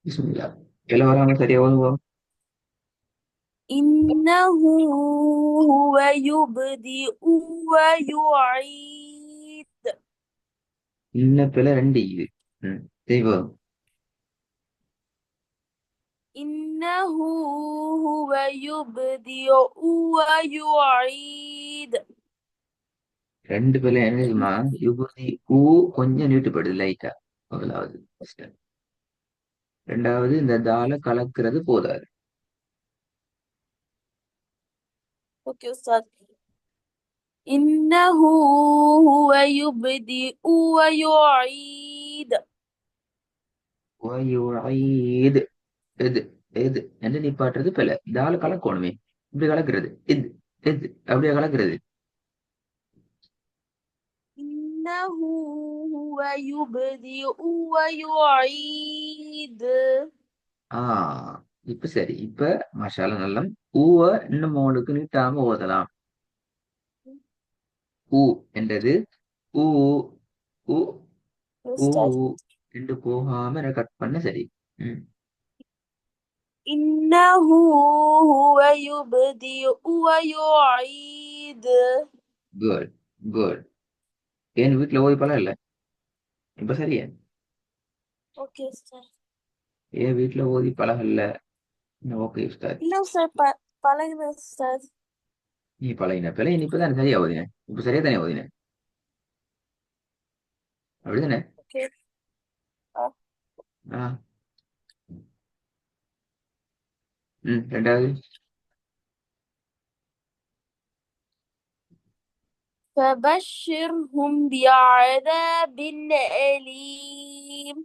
பிஸ்மில்லா. எல்லாம் வராம சரியா ஓதுவோம். إنه هو يبدئ ويعيد. இன்ன பிள்ளை ரெண்டு இது. தெய்வம். إنه هو يبدئ ويعيد. ரெண்டு பிள்ளை என்ன தெரியுமா? யுகுதி ஊ கொஞ்சம் நீட்டுப்படுது லைட்டா. முதலாவது first. ரெண்டாவது இந்த தால கலக்கிறது போதாது. اوكي استاذ. إنه هو يبدئ ويعيد. வயுஈது. எது எது என்ன நிப்பாட்டுறது பிள்ளை. தால கலக்கணுமே. இப்படி கலக்கிறது இது எது அப்படியே கலக்கிறது. إنه هو يبدئ ويعيد. ஆஹ் இப்ப சரி. இப்ப மசாலா நல்லம். ஊவ இன்னும் உங்களுக்கு நீட்டாம ஓதலாம். ஊ என்றது ஊ ஊ ஊ أستاذ. ரெண்டு போகாம கட் பண்ண சரி. ம். إنه هو يبدئ ويعيد. Good good. என் வீட்டுல ஓதி பழம் இல்ல. இப்ப சரியா? اوكي استاذ. என் வீட்டுல ஓதி பழகம் இல்ல. ஓகே உஸ்தாத். لا أستاذ பழகுது أستاذ. நீ பழகின பிள்ளை நீ இப்பதான் சரியா ஓதின. இப்ப சரியா தானே ஓதின. அப்படிதானே? اوكي. آه. ஆ. ரெண்டாவது. فبشرهم بعذاب أليم.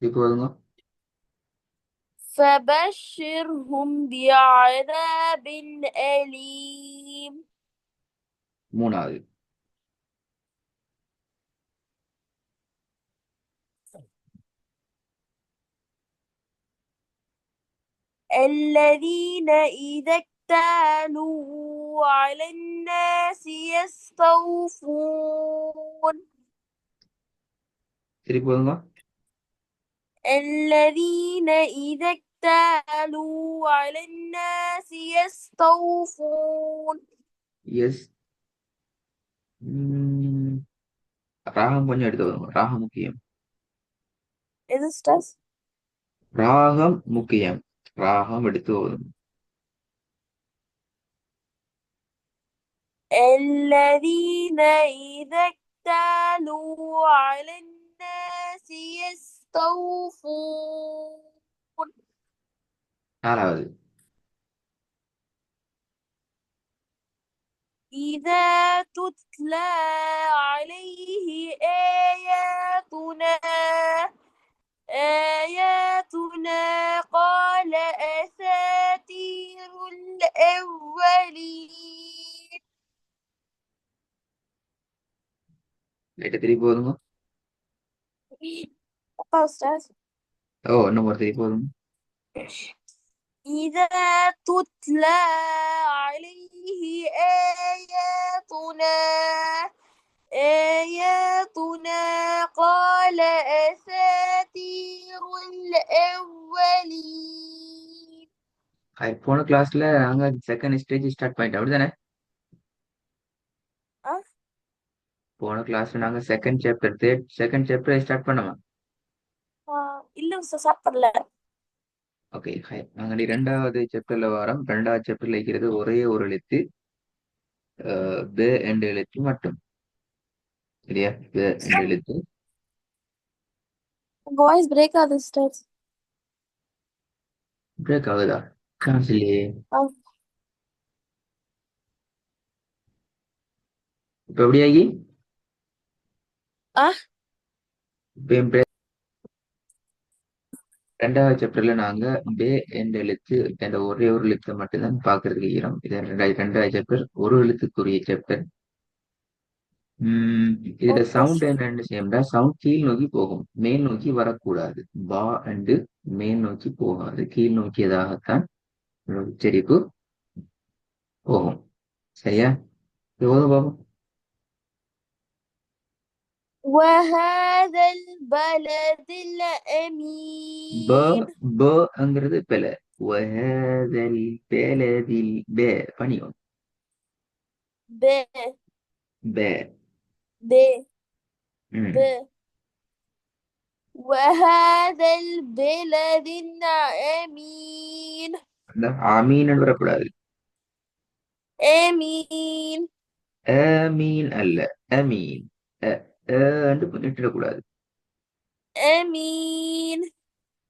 இப்போ ஓதுங்க. فبشرهم بعذاب أليم. மூணாவது. الذين إذا اكتالوا على الناس يستوفون. திருப்பி ஓதுங்க. الذين إذا اكتالوا على الناس يستوفون. எஸ். ராகம் கொஞ்சம் எடுத்து ஓதுங்க. ராகம் முக்கியம். إذا استاذ. ராகம் முக்கியம். ராகம் எடுத்து ஓதுங்க. الذين إذا اكتالوا على الناس يستوفون. நாலாவது. إذا تتلى عليه آياتنا قال أساطير الأولين. லைட்டா திருப்பி ஓதுங்க. أستاذ. ஓ இன்னும் ஒரு திருப்பி ஓதுங்க. إذا تتلى عليه آياتنا قال أساطير الأولين. போன கிளாஸ்ல நாங்க செகண்ட் ஸ்டேஜ் ஸ்டார்ட் பண்ணிட்டோம் அப்படிதானே? أه؟ போன கிளாஸ்ல நாங்க second chapter second chapter start பண்ணோமா? இல்ல மிஸ்டர் சாப்பிடல. ஓகே நாங்க நீ ரெண்டாவது சாப்டர்ல வரோம். ரெண்டாவது சாப்டர்ல இருக்கிறது ஒரே ஒரு எழுத்து. ப என்ற எழுத்து மட்டும். சரியா? ப என்ற எழுத்து. உங்க வாய்ஸ் பிரேக் ஆகுது மிஸ்டர். பிரேக் ஆகுதா? காசிலே. இப்ப எப்படியாகி? ஆ இப்ப என் ரெண்டாவது சாப்டர்ல நாங்க பே என்ற எழுத்து என்ற ஒரே ஒரு எழுத்தை மட்டும்தான் பாக்குறதுக்கு இருக்கிறோம். இது ரெண்டாவது சாப்டர் ஒரு எழுத்துக்குரிய சாப்டர். இதுல ஓகே. சவுண்ட் என்ன செய்யணும்னா சவுண்ட் கீழ் நோக்கி போகும், மேல் நோக்கி வரக்கூடாது. பா அண்டு மேல் நோக்கி போகாது, கீழ் நோக்கியதாகத்தான் உச்சரிப்பு போகும். சரியா? இது போதும் பாப்போம். وهذا البلد ப الأمين. பங்கிறது பெல. வஹதல் பெலதில் பனியும். ب ப. ب ம். ب وهذا البلد الأمين. அந்த ஆமீன் வரக்கூடாது. آمين. அமீன் அல்ல. அமீன். அ என்று நிட்டுடக்கூடாது. آمين.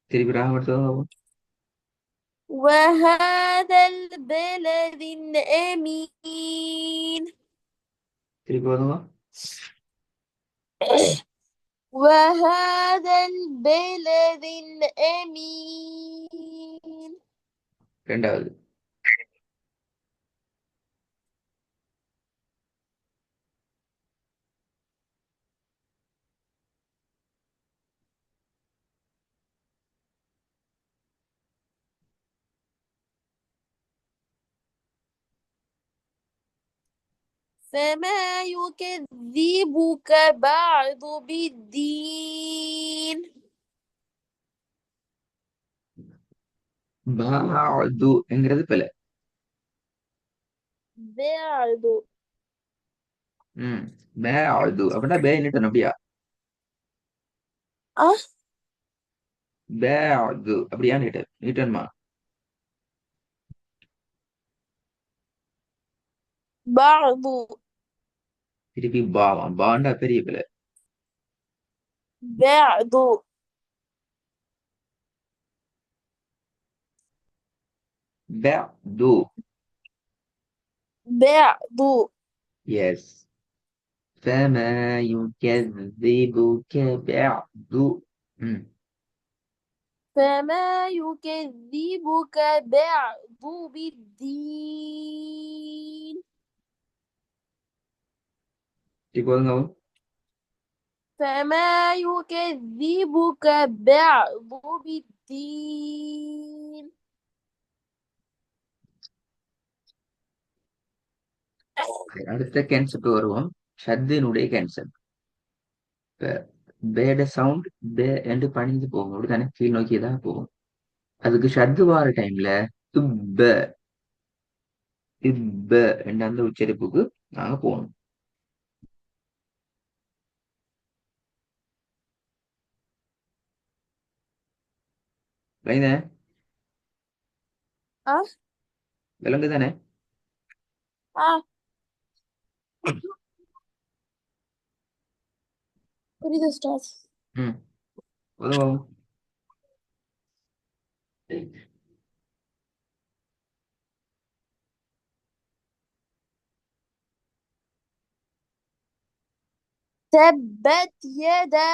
திருப்பி ராகம். وهذا البلد الأمين. திருப்பி வருங்க. وهذا البلد الأمين. ரெண்டாவது. فما يكذبك بعد بالدين. பாதுங்கிறது பெல. بعد. ம். பாது அப்படின்னா பே நிட்டணும் அப்படியா? أه. பாது அப்படியா நிட்டணுமா? بعض. திருப்பி பாண்டா பெரிய பெல. بعد. பாது. بعد. يس. فما يكذبك بعد. مم. فما يكذبك بعد بالدين. تقول فما يكذبك بعد بالدين. அடுத்த கேன்செப்ட் வருவோம். ஷத்தினுடைய கேன்செப்ட். பேட சவுண்ட் பே என்று பணிஞ்சு போகும் அப்படித்தானே, கீழ் நோக்கியதான் போகும். அதுக்கு ஷத்து வார டைம்ல துப்ப இப்ப என்ற அந்த உச்சரிப்புக்கு நாங்க போகணும். விளங்குதானே? أه. விளங்குதானே? أه. أريد أستاذ. ம். உதவும். تبت يدا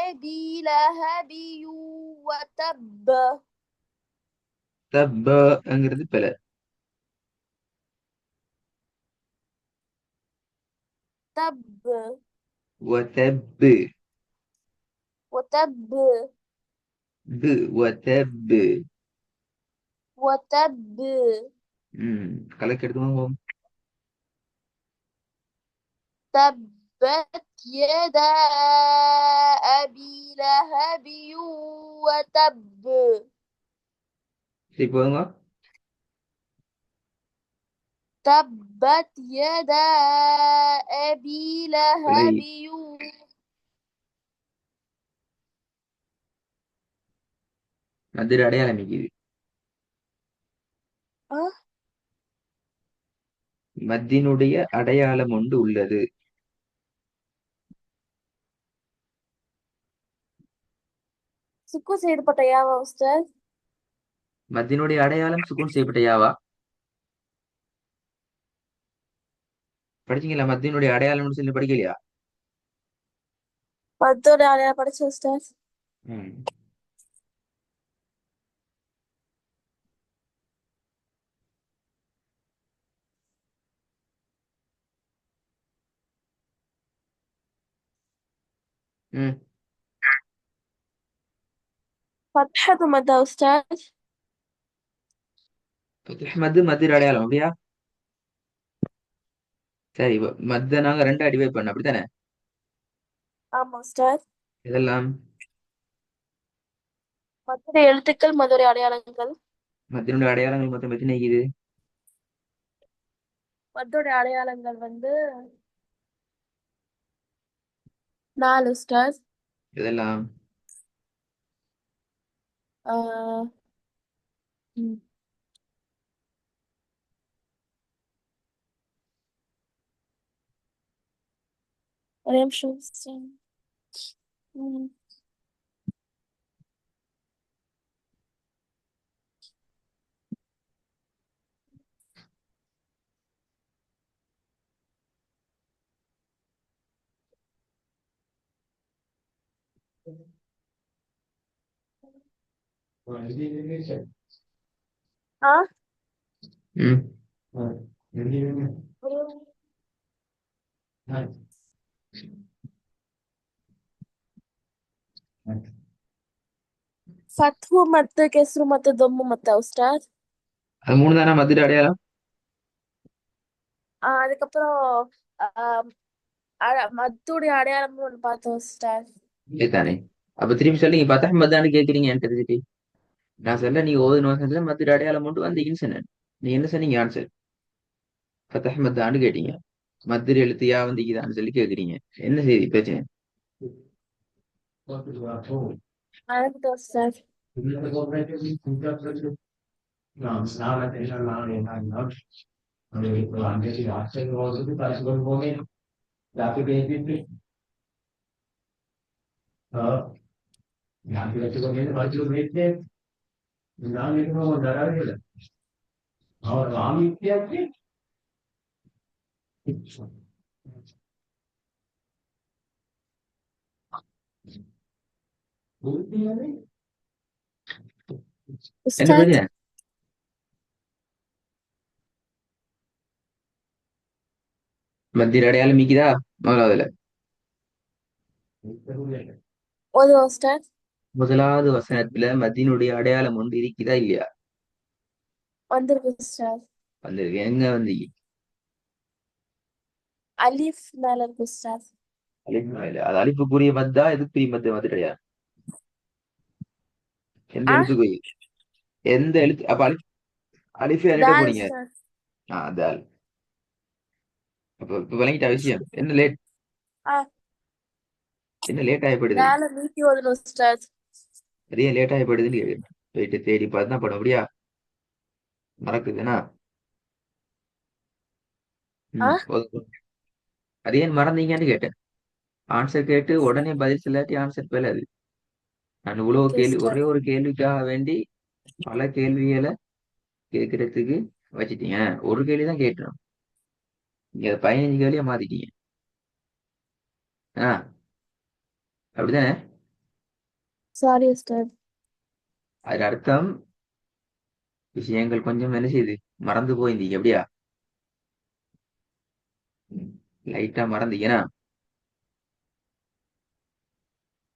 أبي لهب وتب. தப்பங்கிறது பெல. تب. وتب. وتب. وتب. وتب. கலக்கு எடுத்து. تبت يدا أبي لهب وتب. சரி போதுங்க. تبت يدا أبي பிழை. لهب. மதுரை அடையாளம் அமைக்குது. أه. மத்தினுடைய அடையாளம் ஒன்று உள்ளது. سكون செய்யப்பட்ட யாவா உஸ்தாத்? மத்தினுடைய அடையாளம் சுக்குன் செய்யப்பட்ட யாவா? படிச்சீங்களா? மத்தினுடைய அடையாளம்னு சொல்லி படிக்கலையா? பத்தோட ஆளையா படிச்ச உஸ்தாத். ம். ம். فتحة مدى أستاذ. மத்திர அடையாளம் அப்படியா? சரி, மத்த நாங்க ரெண்டா டிவைட் பண்ண அப்படித்தானே? ஆமா உஸ்தாத். இதெல்லாம் மதுரை எழுத்துக்கள், மதுரை அடையாளங்கள். மத்தினுடைய அடையாளங்கள் மொத்தம் எத்தனை இருக்குது? மதுரை அடையாளங்கள் வந்து 4 உஸ்தாத். இதெல்லாம் ஆஹ் ம். ஒரே நிமிஷம் உஸ்தாத். ம். ஆ ம். ஒரு- ஃபத்ஹு மத்து, கெஸ்ரு மத்து, தொம்மு மத்தா உஸ்தாத். அது மூணு தானே மத்திய அடையாளம்? அதுக்கப்புறம் ஆஹ் மத்துடைய அடையாளம்னு ஒண்ணு பார்த்தோம் உஸ்தாத். இதுதானே. அப்ப திருப்பி சொல்லி நீங்க பத்தா மத்தான்னு கேட்குறீங்க என்கிட்ட திருப்பி. நான் சொல்ல நீங்க ஓது நோக்கத்துல மத்திய அடையாளம் மட்டும் வந்தீங்கன்னு சொன்னேன். நீ என்ன சொன்னீங்க ஆன்சர்? பத்தா மத்தான்னு கேட்டீங்க. மத்திய எழுத்து யா வந்தீங்கதான்னு சொல்லி கேட்குறீங்க. என்ன செய்தி பிரச்சனை? மறந்துட்டோம் உஸ்தாத். என்ன உஸ்தாத், பிரச்சனை? மத்திய அடையாளம் மிக்குதா முதலாவதுல? ஓது உஸ்தாத். முதலாவது வசனத்துல மத்தியினுடைய அடையாளம் ஒன்று இருக்குதா இல்லையா? வந்திருக்கு உஸ்தாத். வந்திருக்கு. எங்க வந்தீங்க? அலிஃப் மேல இருக்கு உஸ்தாத். அலிஃப் மேல. அது அலிஃபுக்குரிய மத்தா எதுக்குரிய மத்து மத்திய அடையாளம்? எந்த ஆ எழுத்துக்குரிய? எந்த எழுத்து அப்ப அலிஃப் அலிஃபை என்கிட்ட தால் போனீங்க. உஸ்தாத். அதால். அப்ப இப்ப விளங்கிட்ட விஷயம் என்ன லேட்? ஆ என்ன லேட் ஆகப்படுது? தால நீட்டி ஓதணும் உஸ்தாத். நிறைய லேட் ஆகப்படுதுன்னு கேட்குறேன். போயிட்டு தேடி பார்த்து தான் படம் அப்படியா மறக்குதுன்னா. ஆ போதும். அது ஏன் மறந்தீங்கன்னு கேட்டேன். ஆன்சர் கேட்டு உடனே பதில் சொல்லாட்டி ஆன்சர் பெறாது. நான் இவ்வளவு ஓகே கேள்வி ஒரே உஸ்தாத். ஒரு கேள்விக்காக வேண்டி பல கேள்விகளை கேட்கறதுக்கு வச்சிட்டீங்க. ஒரு கேள்விதான் கேட்டணும். நீங்க அதை 15 கேள்வியா மாத்திட்டீங்க. ஆ அப்படிதானே? சாரி உஸ்தாத். அதுக்கு அர்த்தம் விஷயங்கள் கொஞ்சம் என்ன செய்யுது மறந்து போயிருந்தீங்க அப்படியா? லைட்டா மறந்தீங்கன்னா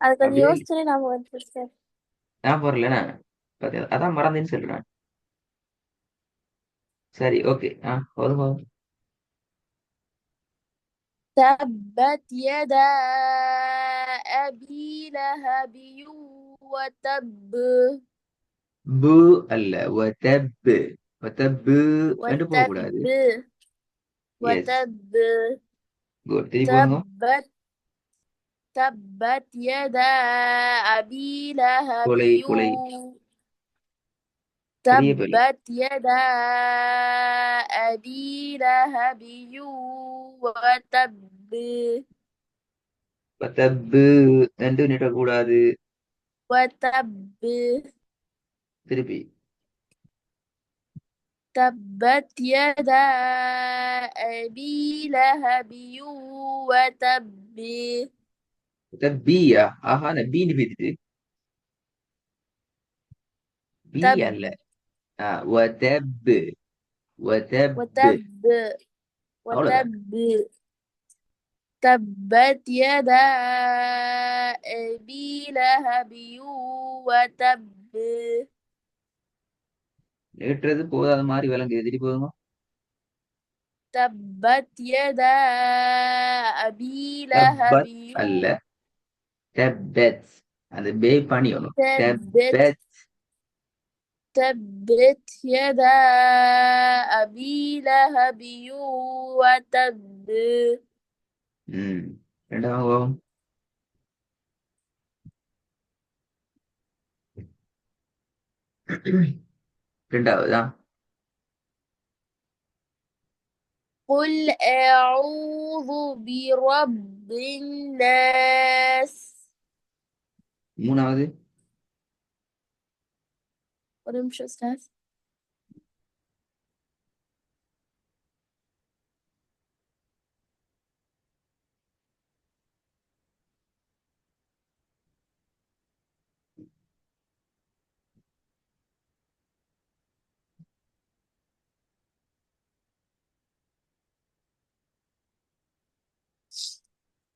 அது கொஞ்சம் அப்படியே யோசிச்சே நாம வந்து உஸ்தாத். நான் போறலண்ணா. அதான் மறந்தேன்னு சொல்றேன். சரி ஓகே. போதும் போதும். تبت يدا أبي لهب وتب. பு அல்ல வதப்பு. வதப்பு என்று போக கூடாது. وتب எஸ். وتب. குட். திருப்பி போதுங்க. تبت تبت يدا أبي لهب கொலை கொலை. பெரிய பிள்ளை. تبت يدا أبي لهب وتب. வதப்பு என்று நிட்டக்கூடாது. وتب. திருப்பி. تبت يدا أبي لهب وتب. வதப்பியா. ஆஹா நான் பீன்னு பேத்துட்டு பி تب அல்ல. வதப்பு. வதப்பு. وتب அவ்வளவுதான். وتب. تبت يدا أبي لهب وتب. நேற்றது போதாத மாதிரி விளங்குது. திருப்பி போதுங்க. تبت يدا أبي لهب தப்பத் அல்ல. தப்பத். அந்த பே பண்ணியணும். تبت தப்பத். تبت يدا أبي لهب وتب. ம். ரெண்டாவது. ரெண்டாவதா? قل أعوذ برب الناس. மூணாவது. ونمشي أستاذ.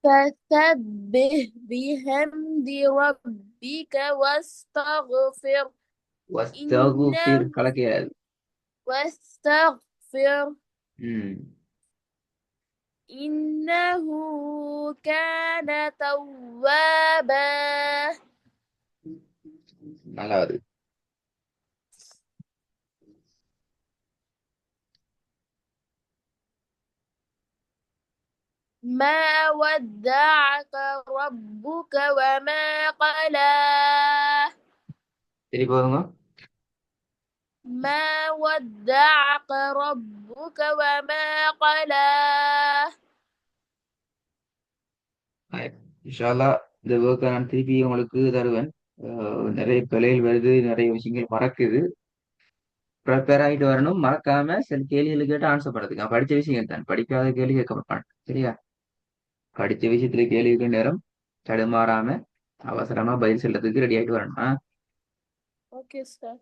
فسبح بحمد ربك واستغفر வஸ்தகுஃபிர் إنه கலக்கிறாது. واستغفر ம். إنه كان توابا. நாலாவது. ما ودعك ربك وما قلى. சரி போதுங்க. ما ودعك ربك وما قلى. இன்ஷா அல்லாஹ் இந்த ஒர்க்கை நான் திருப்பி உங்களுக்கு தருவேன். நிறைய பிழைகள் வருது, நிறைய விஷயங்கள் மறக்குது. ப்ரிப்பேர் ஆகிட்டு வரணும். மறக்காம சில கேள்விகள் கேட்டு ஆன்சர் பண்ணுறதுக்கு நான் படிச்ச விஷயங்கள் தான், படிக்காத கேள்வி கேட்க மாட்டேன். சரியா? படிச்ச விஷயத்துல கேள்விக்கு நேரம் தடுமாறாம அவசரமா பதில் சொல்றதுக்கு ரெடி ஆகிட்டு வரணும். Okay, sir.